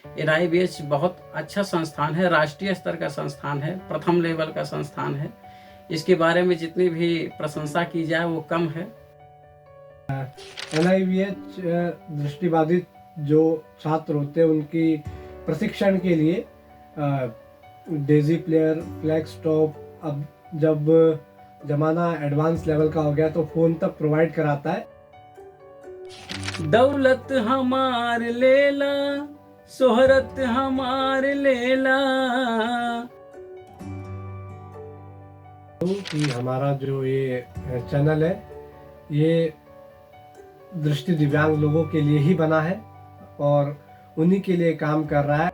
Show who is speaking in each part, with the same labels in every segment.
Speaker 1: NIBH बहुत अच्छा संस्थान है, राष्ट्रीय स्तर का संस्थान है, प्रथम लेवल का संस्थान है। इसके बारे में जितनी भी प्रशंसा की जाए वो कम है।
Speaker 2: NIBH दृष्टिबाधित जो छात्र होते हैं उनकी प्रशिक्षण के लिए डेजी प्लेयर, फ्लैक्स टॉप, अब जब जमाना एडवांस लेवल का हो गया तो फ़ोन तक प्रोवाइड कराता है।
Speaker 1: दौलत हमार लेला, शोहरत हमार लेला।
Speaker 2: कि हमारा जो ये चैनल है ये दृष्टि दिव्यांग लोगों के लिए ही बना है और उन्हीं के लिए काम कर रहा है।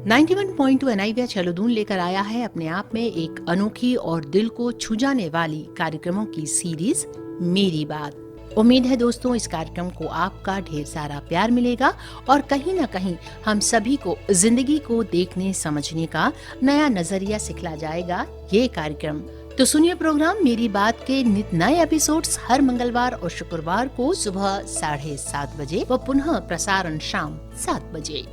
Speaker 3: 91.2 NIBH हेलोदून लेकर आया है अपने आप में एक अनोखी और दिल को छू जाने वाली कार्यक्रमों की सीरीज मेरी बात। उम्मीद है दोस्तों इस कार्यक्रम को आपका ढेर सारा प्यार मिलेगा और कहीं न कहीं हम सभी को जिंदगी को देखने समझने का नया नजरिया सिखला जाएगा ये कार्यक्रम। तो सुनिए प्रोग्राम मेरी बात के नित नए एपिसोड्स हर मंगलवार और शुक्रवार को सुबह 7:30 बजे व पुनः प्रसारण शाम 7 बजे।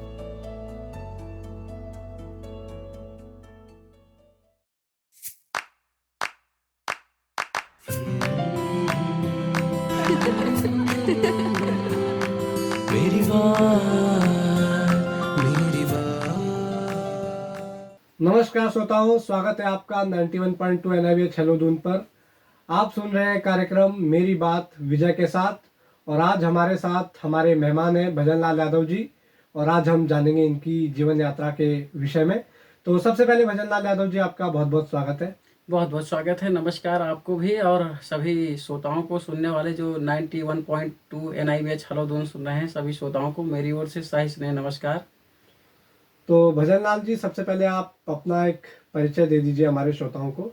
Speaker 4: मेरी बात, मेरी बात।
Speaker 2: नमस्कार श्रोताओं, स्वागत है आपका 91.2 NIBH हेलोदून पर। आप सुन रहे हैं कार्यक्रम मेरी बात विजय के साथ और आज हमारे साथ हमारे मेहमान हैं भजन लाल यादव जी और आज हम जानेंगे इनकी जीवन यात्रा के विषय में। तो सबसे पहले भजन लाल यादव जी आपका बहुत बहुत स्वागत है।
Speaker 1: बहुत बहुत स्वागत है। नमस्कार आपको भी और सभी श्रोताओं को, सुनने वाले जो 91.2 NIBH हेलोदून सुन रहे हैं सभी श्रोताओं को मेरी ओर से सही स्नेह नमस्कार।
Speaker 2: तो भजन लाल जी सबसे पहले आप अपना एक परिचय दे दीजिए हमारे श्रोताओं को।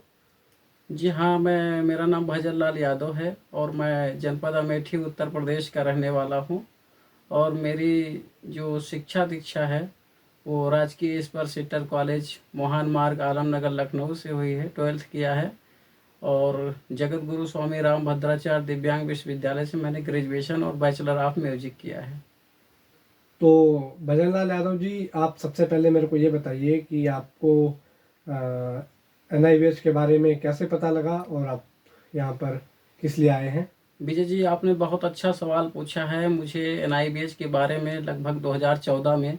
Speaker 1: जी हाँ, मेरा नाम भजन लाल यादव है और मैं जनपद अमेठी उत्तर प्रदेश का रहने वाला हूँ और मेरी जो शिक्षा दीक्षा है वो राजकीय स्पर्श इंटर कॉलेज मोहन मार्ग आलमनगर लखनऊ से हुई है। 12th किया है और जगत गुरु स्वामी राम भद्राचार्य दिव्यांग विश्वविद्यालय से मैंने ग्रेजुएशन और बैचलर ऑफ म्यूजिक किया है।
Speaker 2: तो भजन लाल यादव जी आप सबसे पहले मेरे को ये बताइए कि आपको NIBH के बारे में कैसे पता लगा और आप यहाँ पर किस लिए आए हैं।
Speaker 1: विजय जी, आपने बहुत अच्छा सवाल पूछा है। मुझे NIBH के बारे में लगभग 2014 में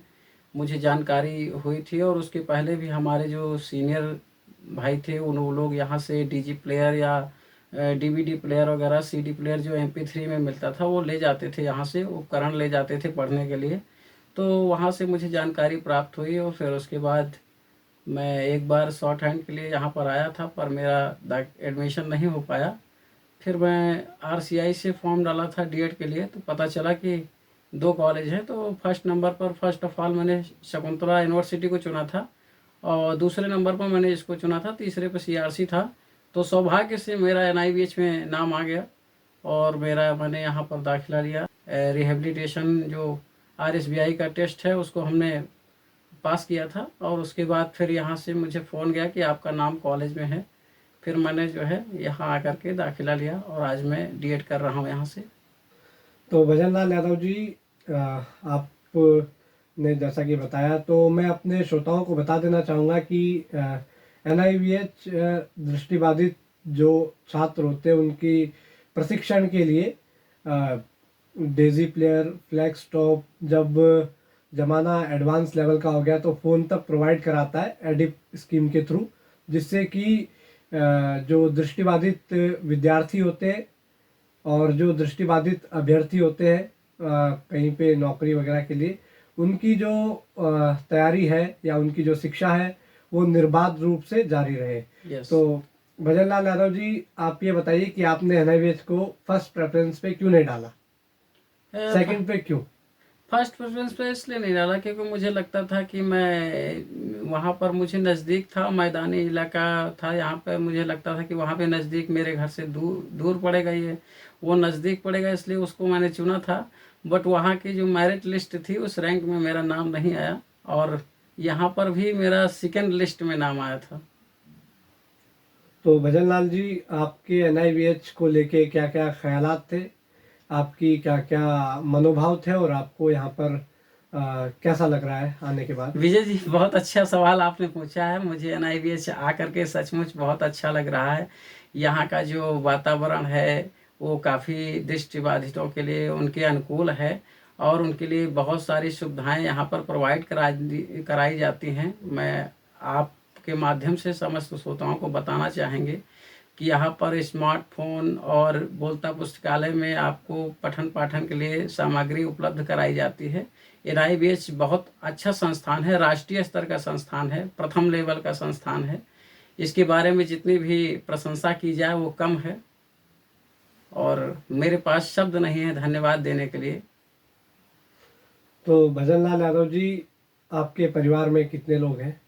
Speaker 1: मुझे जानकारी हुई थी और उसके पहले भी हमारे जो सीनियर भाई थे वो लोग यहाँ से डीजी प्लेयर या DVD प्लेयर वगैरह CD प्लेयर जो MP3 में मिलता था वो ले जाते थे, यहाँ से उपकरण ले जाते थे पढ़ने के लिए। तो वहाँ से मुझे जानकारी प्राप्त हुई और फिर उसके बाद मैं एक बार शॉर्ट हैंड के लिए यहाँ पर आया था पर मेरा एडमिशन नहीं हो पाया। फिर मैं RCI से फॉर्म डाला था D.Ed के लिए तो पता चला कि 2 कॉलेज हैं। तो फर्स्ट नंबर पर फर्स्ट ऑफ ऑल मैंने शकुंतला यूनिवर्सिटी को चुना था और दूसरे नंबर पर मैंने इसको चुना था, तीसरे पर CRC था। तो सौभाग्य से मेरा NIBH में नाम आ गया और मैंने यहाँ पर दाखिला लिया। रिहेबिलिटेशन जो RSBI का टेस्ट है उसको हमने पास किया था और उसके बाद फिर यहाँ से मुझे फ़ोन गया कि आपका नाम कॉलेज में है। फिर मैंने जो है यहाँ आकर के दाखिला लिया और आज मैं D.Ed कर रहा हूँ यहाँ से।
Speaker 2: तो भजन लाल यादव जी आपने जैसा कि बताया तो मैं अपने श्रोताओं को बता देना चाहूँगा कि NIBH दृष्टिबाधित जो छात्र होते हैं उनकी प्रशिक्षण के लिए डेजी प्लेयर, फ्लैक्स टॉप, जब ज़माना एडवांस लेवल का हो गया तो फ़ोन तक प्रोवाइड कराता है एडिप स्कीम के थ्रू, जिससे कि जो दृष्टिबाधित विद्यार्थी होते हैं और जो दृष्टिबाधित अभ्यर्थी होते हैं कहीं पे नौकरी वगैरह के लिए, उनकी जो तैयारी है या उनकी जो शिक्षा है वो निर्बाध रूप से जारी रहे।
Speaker 1: यस।
Speaker 2: तो भजन लाल यादव जी आप ये बताइए कि आपने NIBH को फर्स्ट प्रेफरेंस पे क्यों नहीं डाला, सेकंड पे क्यों?
Speaker 1: फर्स्ट प्रेफरेंस पे इसलिए नहीं डाला क्योंकि मुझे लगता था कि मैं वहाँ पर मुझे नज़दीक था, मैदानी इलाका था, यहाँ पे मुझे लगता था कि वहाँ पे नज़दीक मेरे घर से दूर दूर पड़ेगा, ये वो नज़दीक पड़ेगा, इसलिए उसको मैंने चुना था। बट वहाँ की जो मेरिट लिस्ट थी उस रैंक में मेरा नाम नहीं आया और यहाँ पर भी मेरा सेकंड लिस्ट में नाम आया था।
Speaker 2: तो भजन लाल जी आपके NIBH को लेके क्या क्या ख्यालात थे आपकी क्या क्या मनोभाव थे और आपको यहाँ पर कैसा लग रहा है आने के बाद?
Speaker 1: विजय जी, बहुत अच्छा सवाल आपने पूछा है। मुझे एनआईवीएच आकर के सचमुच बहुत अच्छा लग रहा है। यहाँ का जो वातावरण है वो काफ़ी दृष्टिबाधितों के लिए उनके अनुकूल है और उनके लिए बहुत सारी सुविधाएं यहाँ पर प्रोवाइड कराई जाती हैं। मैं आपके माध्यम से समस्त श्रोताओं को बताना चाहेंगे कि यहाँ पर स्मार्टफोन और बोलता पुस्तकालय में आपको पठन पाठन के लिए सामग्री उपलब्ध कराई जाती है। एनआईवीएच बहुत अच्छा संस्थान है, राष्ट्रीय स्तर का संस्थान है, प्रथम लेवल का संस्थान है। इसके बारे में जितनी भी प्रशंसा की जाए वो कम है और मेरे पास शब्द नहीं है धन्यवाद देने के लिए।
Speaker 2: तो भजन लाल यादव जी, आपके परिवार में कितने लोग हैं?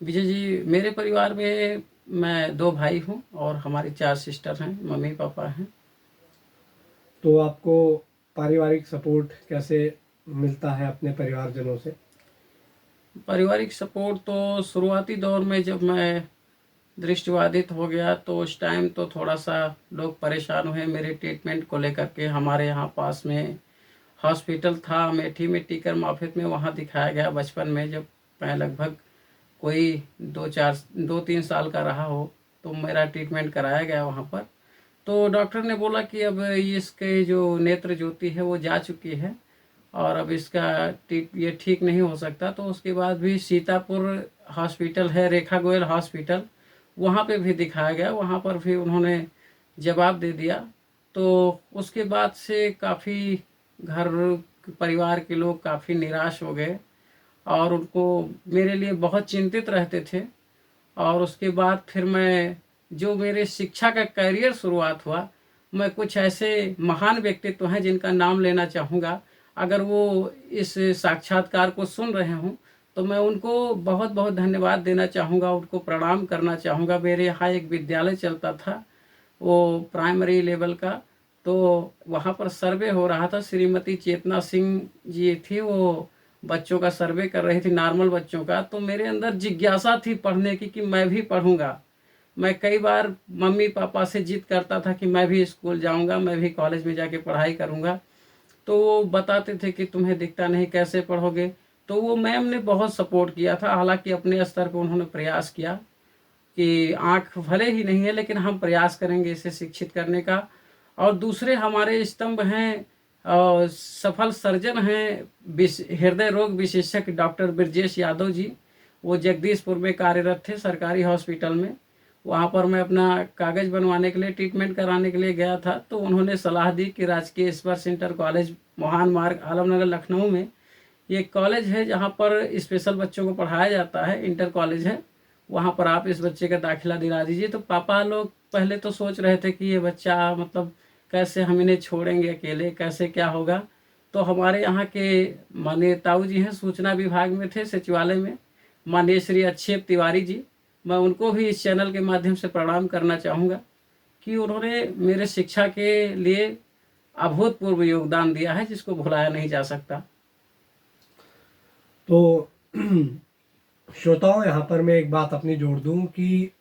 Speaker 1: विजय जी, मेरे परिवार में मैं 2 भाई हूँ और हमारी 4 सिस्टर हैं, मम्मी पापा हैं।
Speaker 2: तो आपको पारिवारिक सपोर्ट कैसे मिलता है अपने परिवारजनों से?
Speaker 1: पारिवारिक सपोर्ट तो शुरुआती दौर में जब मैं दृष्टिबाधित हो गया तो उस टाइम तो थोड़ा सा लोग परेशान हुए मेरे ट्रीटमेंट को लेकर के। हमारे यहाँ पास में हॉस्पिटल था अमेठी में, टीकर माफित में, वहाँ दिखाया गया बचपन में जब मैं लगभग कोई 2-3 साल का रहा हो तो मेरा ट्रीटमेंट कराया गया वहाँ पर। तो डॉक्टर ने बोला कि अब इसके जो नेत्र ज्योति है वो जा चुकी है और अब इसका ये ठीक नहीं हो सकता। तो उसके बाद भी सीतापुर हॉस्पिटल है, रेखा गोयल हॉस्पिटल, वहाँ पे भी दिखाया गया, वहाँ पर भी उन्होंने जवाब दे दिया। तो उसके बाद से काफ़ी घर परिवार के लोग काफ़ी निराश हो गए और उनको मेरे लिए बहुत चिंतित रहते थे। और उसके बाद फिर मैं जो मेरे शिक्षा का करियर शुरुआत हुआ, मैं कुछ ऐसे महान व्यक्तित्व हैं जिनका नाम लेना चाहूँगा। अगर वो इस साक्षात्कार को सुन रहे हों तो मैं उनको बहुत बहुत धन्यवाद देना चाहूँगा, उनको प्रणाम करना चाहूँगा। मेरे यहाँ एक विद्यालय चलता था वो प्राइमरी लेवल का, तो वहाँ पर सर्वे हो रहा था। श्रीमती चेतना सिंह जी थी, वो बच्चों का सर्वे कर रही थी, नॉर्मल बच्चों का। तो मेरे अंदर जिज्ञासा थी पढ़ने की कि मैं भी पढ़ूंगा। मैं कई बार मम्मी पापा से जिद करता था कि मैं भी स्कूल जाऊंगा, मैं भी कॉलेज में जाके पढ़ाई करूंगा। तो वो बताते थे कि तुम्हें दिखता नहीं, कैसे पढ़ोगे। तो वो मैम ने बहुत सपोर्ट किया था, हालांकि अपने स्तर पर उन्होंने प्रयास किया कि आँख भले ही नहीं है लेकिन हम प्रयास करेंगे इसे शिक्षित करने का। और दूसरे हमारे स्तंभ हैं और सफल सर्जन हैं हृदय रोग विशेषज्ञ डॉक्टर ब्रजेश यादव जी। वो जगदीशपुर में कार्यरत थे सरकारी हॉस्पिटल में। वहाँ पर मैं अपना कागज़ बनवाने के लिए, ट्रीटमेंट कराने के लिए गया था तो उन्होंने सलाह दी कि राजकीय स्पर्श इंटर कॉलेज मोहान मार्ग आलमनगर लखनऊ में ये कॉलेज है जहाँ पर स्पेशल बच्चों को पढ़ाया जाता है, इंटर कॉलेज है, वहाँ पर आप इस बच्चे का दाखिला दिला दीजिए। तो पापा लोग पहले तो सोच रहे थे कि ये बच्चा मतलब कैसे हम इन्हें छोड़ेंगे अकेले, कैसे क्या होगा। तो हमारे यहाँ के माननीय ताऊ जी हैं, सूचना विभाग में थे सचिवालय में, माननीय श्री अक्षेप तिवारी जी, मैं उनको भी इस चैनल के माध्यम से प्रणाम करना चाहूँगा कि उन्होंने मेरे शिक्षा के लिए अभूतपूर्व योगदान दिया है जिसको भुलाया नहीं जा सकता।
Speaker 2: तो श्रोताओं, यहाँ पर मैं एक बात अपनी जोड़ दूं कि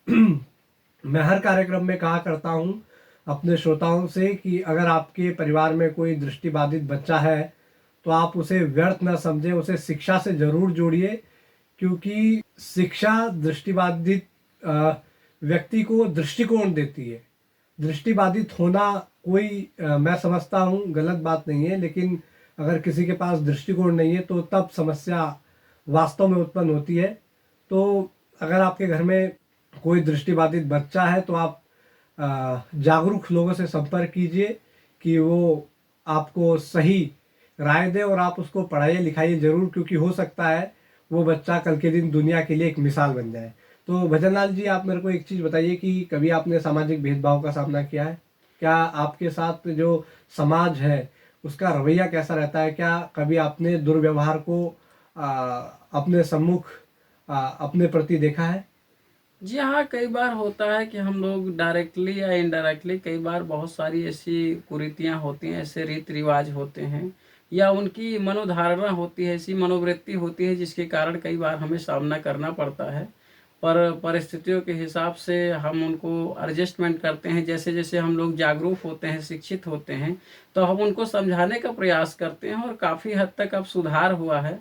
Speaker 2: मैं हर कार्यक्रम में कहा करता हूँ अपने श्रोताओं से कि अगर आपके परिवार में कोई दृष्टिबाधित बच्चा है तो आप उसे व्यर्थ न समझें, उसे शिक्षा से ज़रूर जोड़िए, क्योंकि शिक्षा दृष्टिबाधित व्यक्ति को दृष्टिकोण देती है। दृष्टिबाधित होना कोई मैं समझता हूँ गलत बात नहीं है, लेकिन अगर किसी के पास दृष्टिकोण नहीं है तो तब समस्या वास्तव में उत्पन्न होती है। तो अगर आपके घर में कोई दृष्टिबाधित बच्चा है तो आप जागरूक लोगों से संपर्क कीजिए कि वो आपको सही राय दे और आप उसको पढ़ाइए लिखाइए ज़रूर, क्योंकि हो सकता है वो बच्चा कल के दिन दुनिया के लिए एक मिसाल बन जाए। तो भजनलाल जी, आप मेरे को एक चीज़ बताइए कि कभी आपने सामाजिक भेदभाव का सामना किया है? क्या आपके साथ जो समाज है उसका रवैया कैसा रहता है? क्या कभी आपने दुर्व्यवहार को अपने सम्मुख अपने प्रति देखा है?
Speaker 1: जी हाँ, कई बार होता है कि हम लोग डायरेक्टली या इनडायरेक्टली कई बार बहुत सारी ऐसी कुरीतियाँ होती हैं, ऐसे रीति रिवाज होते हैं या उनकी मनोधारणा होती है, ऐसी मनोवृत्ति होती है जिसके कारण कई बार हमें सामना करना पड़ता है। पर परिस्थितियों के हिसाब से हम उनको एडजस्टमेंट करते हैं। जैसे जैसे हम लोग जागरूक होते हैं, शिक्षित होते हैं, तो हम उनको समझाने का प्रयास करते हैं और काफ़ी हद तक अब सुधार हुआ है।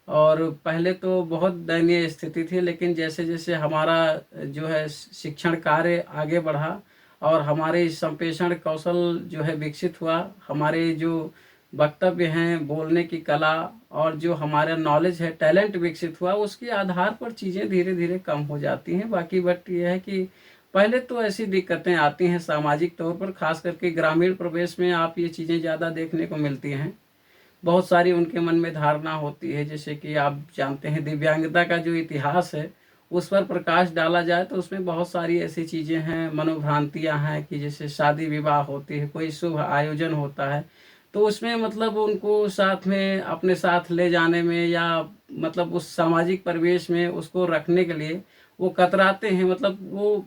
Speaker 1: और पहले तो बहुत दयनीय स्थिति थी, लेकिन जैसे जैसे हमारा जो है शिक्षण कार्य आगे बढ़ा और हमारे संप्रेषण कौशल जो है विकसित हुआ, हमारे जो वक्तव्य हैं, बोलने की कला और जो हमारा नॉलेज है, टैलेंट विकसित हुआ, उसके आधार पर चीज़ें धीरे धीरे कम हो जाती हैं। बाकी बट ये है कि पहले तो ऐसी दिक्कतें आती हैं सामाजिक तौर पर, खास करके ग्रामीण प्रदेश में आप ये चीज़ें ज़्यादा देखने को मिलती हैं। बहुत सारी उनके मन में धारणा होती है, जैसे कि आप जानते हैं दिव्यांगता का जो इतिहास है उस पर प्रकाश डाला जाए तो उसमें बहुत सारी ऐसी चीज़ें हैं, मनोभ्रांतियां हैं कि जैसे शादी विवाह होती है, कोई शुभ आयोजन होता है, तो उसमें मतलब उनको साथ में अपने साथ ले जाने में या मतलब उस सामाजिक परिवेश में उसको रखने के लिए वो कतराते हैं। मतलब वो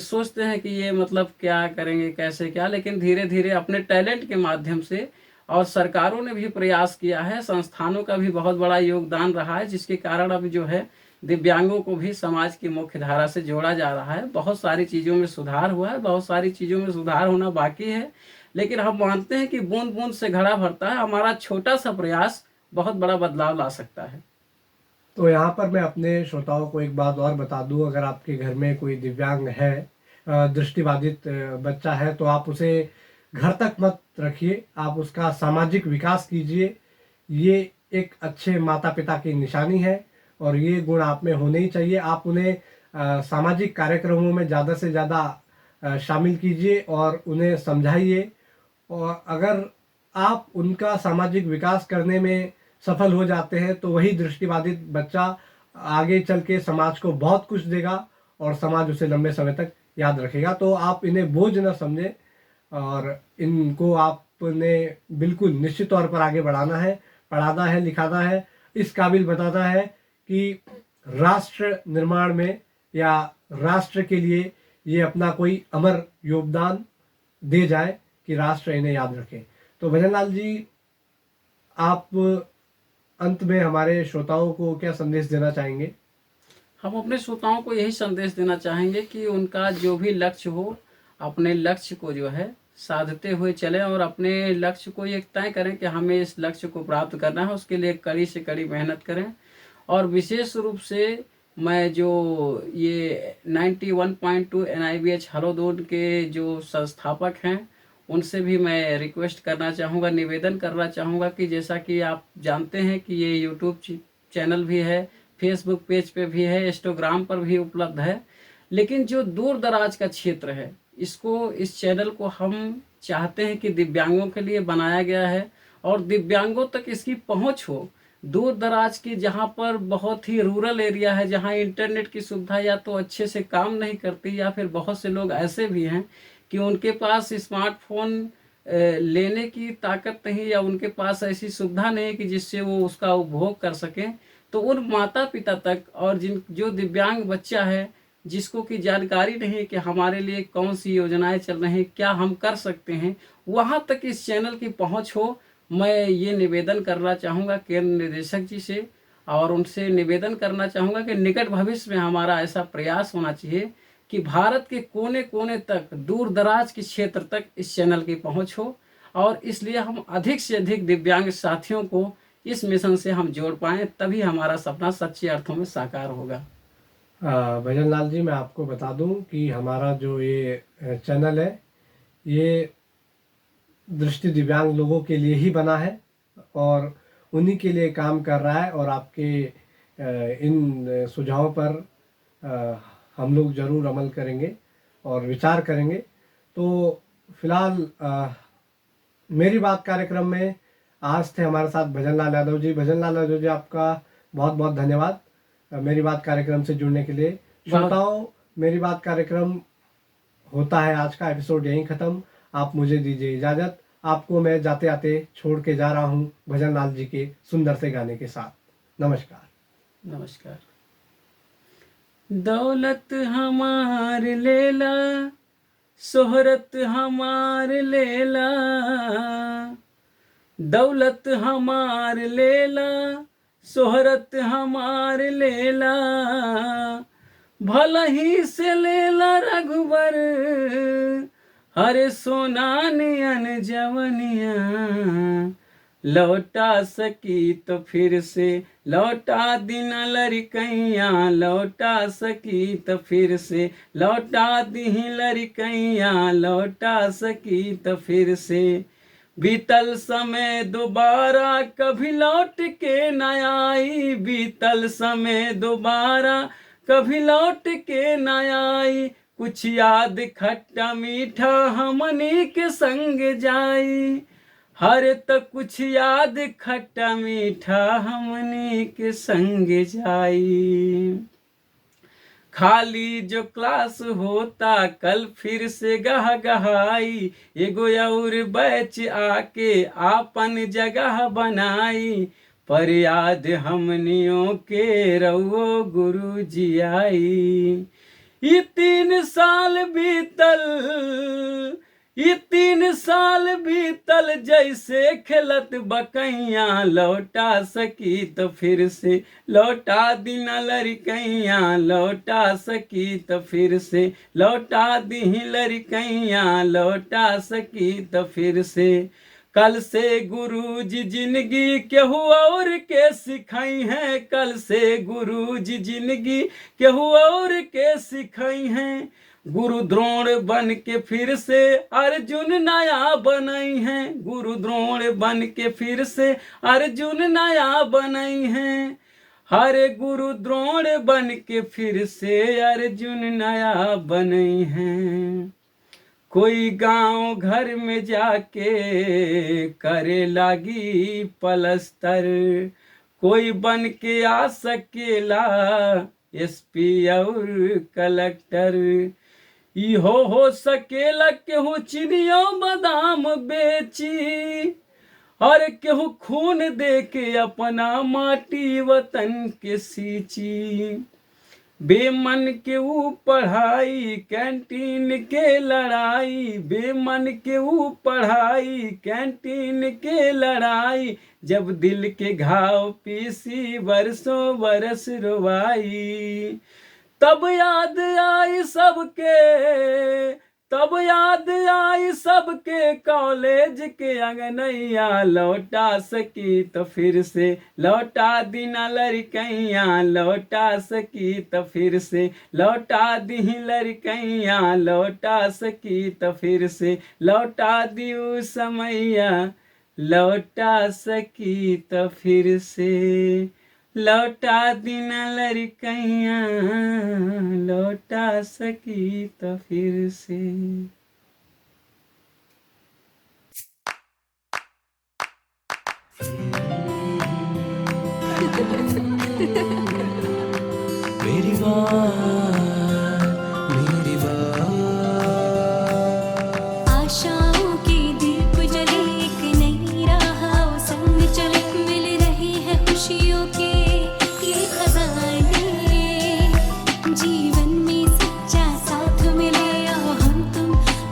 Speaker 1: सोचते हैं कि ये मतलब क्या करेंगे, कैसे क्या, लेकिन धीरे धीरे अपने टैलेंट के माध्यम से, और सरकारों ने भी प्रयास किया है, संस्थानों का भी बहुत बड़ा योगदान रहा है, जिसके कारण अब जो है दिव्यांगों को भी समाज की मुख्य धारा से जोड़ा जा रहा है। बहुत सारी चीज़ों में सुधार हुआ है, बहुत सारी चीज़ों में सुधार होना बाकी है, लेकिन हम मानते हैं कि बूंद बूंद से घड़ा भरता है। हमारा छोटा सा प्रयास बहुत बड़ा बदलाव ला सकता है।
Speaker 2: तो यहाँ पर मैं अपने श्रोताओं को एक बात और बता दूं, अगर आपके घर में कोई दिव्यांग है, दृष्टिबाधित बच्चा है, तो आप उसे घर तक मत रखिए, आप उसका सामाजिक विकास कीजिए। ये एक अच्छे माता पिता की निशानी है और ये गुण आप में होने ही चाहिए। आप उन्हें सामाजिक कार्यक्रमों में ज़्यादा से ज़्यादा शामिल कीजिए और उन्हें समझाइए। और अगर आप उनका सामाजिक विकास करने में सफल हो जाते हैं तो वही दृष्टिबाधित बच्चा आगे चल के समाज को बहुत कुछ देगा और समाज उसे लंबे समय तक याद रखेगा। तो आप इन्हें बोझ न समझें और इनको आपने बिल्कुल निश्चित तौर पर आगे बढ़ाना है, पढ़ाना है, लिखाना है, इस काबिल बताना है कि राष्ट्र निर्माण में या राष्ट्र के लिए ये अपना कोई अमर योगदान दे जाए कि राष्ट्र इन्हें याद रखे। तो भजनलाल जी, आप अंत में हमारे श्रोताओं को क्या संदेश देना चाहेंगे?
Speaker 1: हम अपने श्रोताओं को यही संदेश देना चाहेंगे कि उनका जो भी लक्ष्य हो, अपने लक्ष्य को जो है साधते हुए चलें और अपने लक्ष्य को एक तय करें कि हमें इस लक्ष्य को प्राप्त करना है, उसके लिए कड़ी से कड़ी मेहनत करें। और विशेष रूप से मैं जो ये 91.2 NIBH हलोदोन के जो संस्थापक हैं उनसे भी मैं रिक्वेस्ट करना चाहूँगा, निवेदन करना चाहूँगा कि जैसा कि आप जानते हैं कि ये यूट्यूब चैनल भी है, फेसबुक पेज पे भी है, इंस्टाग्राम पर भी उपलब्ध है, लेकिन जो दूर दराज का क्षेत्र है इस चैनल को हम चाहते हैं कि दिव्यांगों के लिए बनाया गया है और दिव्यांगों तक इसकी पहुंच हो। दूर दराज की जहां पर बहुत ही रूरल एरिया है, जहां इंटरनेट की सुविधा या तो अच्छे से काम नहीं करती या फिर बहुत से लोग ऐसे भी हैं कि उनके पास स्मार्टफोन लेने की ताकत नहीं या उनके पास ऐसी सुविधा नहीं है कि जिससे वो उसका उपभोग कर सकें। तो उन माता पिता तक और जो दिव्यांग बच्चा है जिसको की जानकारी नहीं है कि हमारे लिए कौन सी योजनाएं चल रही हैं, क्या हम कर सकते हैं, वहां तक इस चैनल की पहुंच हो। मैं ये निवेदन करना चाहूँगा केंद्र निदेशक जी से और उनसे निवेदन करना चाहूँगा कि निकट भविष्य में हमारा ऐसा प्रयास होना चाहिए कि भारत के कोने कोने तक, दूर दराज के क्षेत्र तक इस चैनल की पहुंच हो और इसलिए हम अधिक से अधिक दिव्यांग साथियों को इस मिशन से हम जोड़ पाएँ, तभी हमारा सपना सच्चे अर्थों में साकार होगा।
Speaker 2: भजनलाल जी, मैं आपको बता दूं कि हमारा जो ये चैनल है ये दृष्टि दिव्यांग लोगों के लिए ही बना है और उन्हीं के लिए काम कर रहा है। और आपके इन सुझावों पर हम लोग ज़रूर अमल करेंगे और विचार करेंगे। तो फिलहाल मेरी बात कार्यक्रम में आज थे हमारे साथ भजनलाल यादव जी। भजनलाल यादव जी, आपका बहुत बहुत धन्यवाद मेरी बात कार्यक्रम से जुड़ने के लिए। श्रोताओं, मेरी बात कार्यक्रम होता है आज का एपिसोड यहीं ख़त्म। आप मुझे दीजिए इजाज़त। आपको मैं जाते आते छोड़ के जा रहा हूँ भजनलाल जी के सुंदर से गाने के साथ। नमस्कार।
Speaker 1: नमस्कार। दौलत हमार लेला, शोहरत हमार लेला, दौलत हमार लेला, शोहरत हमार लेला, भला ही से लेला रघुबर, हरे सोना नियन जवनिया, लौटा सकी तो फिर से लौटा दिन लड़कैया, लौटा सकी तो फिर से लौटा दी लड़कैया, लौटा सकी तो फिर से। बीतल समय दोबारा कभी लौट के न आई, बीतल समय दोबारा कभी लौट के न आई, कुछ याद खट्टा मीठा हमनी के संग जाई, हरे तो कुछ याद खट्टा मीठा हमनी के संग जाई। खाली जो क्लास होता कल फिर से गह गहाई, एगो और बैच आके आपन जगह बनाई, पर याद हमनियों के रहो गुरु जी आई। ये 3 साल बीतल, ये 3 साल बीतल जैसे खेलत बकैया, लौटा सकी तो फिर से लौटा दिन लड़कैया, लौटा सकी तो फिर से लौटा दी लड़कैया, लौटा सकी तो फिर से। कल से गुरु जी जिंदगी केहू और के सिखाई हैं, कल से गुरु जी जिंदगी केहू और के सिखाई हैं, गुरु द्रोण बन के फिर से अर्जुन नया बनई हैं, गुरु द्रोण बन के फिर से अर्जुन नया बनई हैं, हरे गुरु द्रोण बन के फिर से अर्जुन नया बनई हैं। कोई गांव घर में जाके करे लागी पलस्तर, कोई बन के आ सकेला SP और कलेक्टर, इहो हो सकेला केहू चिनियो बादाम बेची, और केहू खून दे के अपना माटी वतन के सींची। बेमन के ऊ पढ़ाई कैंटीन के लड़ाई, बेमन के ऊ पढ़ाई कैंटीन के लड़ाई, जब दिल के घाव पीसी बरसों बरस रोवाई, तब याद आई सबके, तब याद आई सबके कॉलेज के अंगनैया, लौटा सकी तो फिर से लौटा दिन लड़कैया, लौटा सकी तो फिर से लौटा दी लड़कैया, लौटा सकी तो फिर से लौटा दियो समैया, लौटा सकी तो फिर से लौटा दिन लड़कैया, लौटा सकी तो फिर से।
Speaker 4: मेरी बात, मेरी बात,
Speaker 5: आशाओं की दीप जले एक नई राह संग चले, मिल रही है खुशियों के ये खजाने, जीवन में सच्चा साथ मिले आओ हम तुम,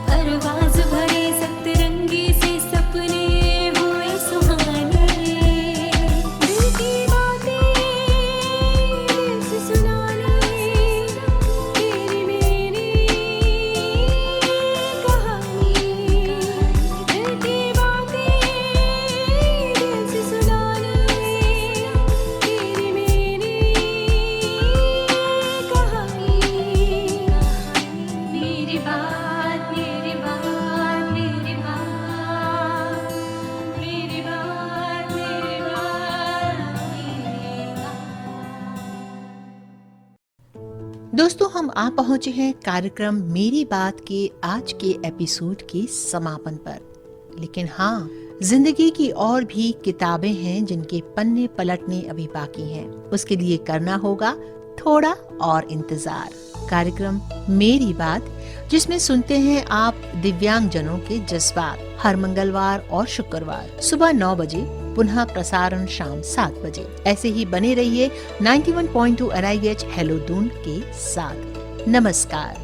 Speaker 5: परवाज भरे सतरंगी से सपने हुए सुहाने, दिल की बातें दिल से सुनाने, तेरी मेरी कहानी, दिल की बातें दिल से सुनाने, तेरी मेरी कहानी, मेरी बात, मेरी बात, मेरी बात, मेरी बात, मेरी बात, मेरी बात।
Speaker 3: दोस्तों, हम आ पहुंचे हैं कार्यक्रम मेरी बात के आज के एपिसोड के समापन पर। लेकिन हाँ, जिंदगी की और भी किताबें हैं जिनके पन्ने पलटने अभी बाकी हैं। उसके लिए करना होगा थोड़ा और इंतजार। कार्यक्रम मेरी बात, जिसमें सुनते हैं आप दिव्यांग जनों के जज्बात, हर मंगलवार और शुक्रवार सुबह 9 बजे, पुनः प्रसारण शाम 7 बजे। ऐसे ही बने रहिए 91.2 NIVH हेलो दून के साथ। नमस्कार।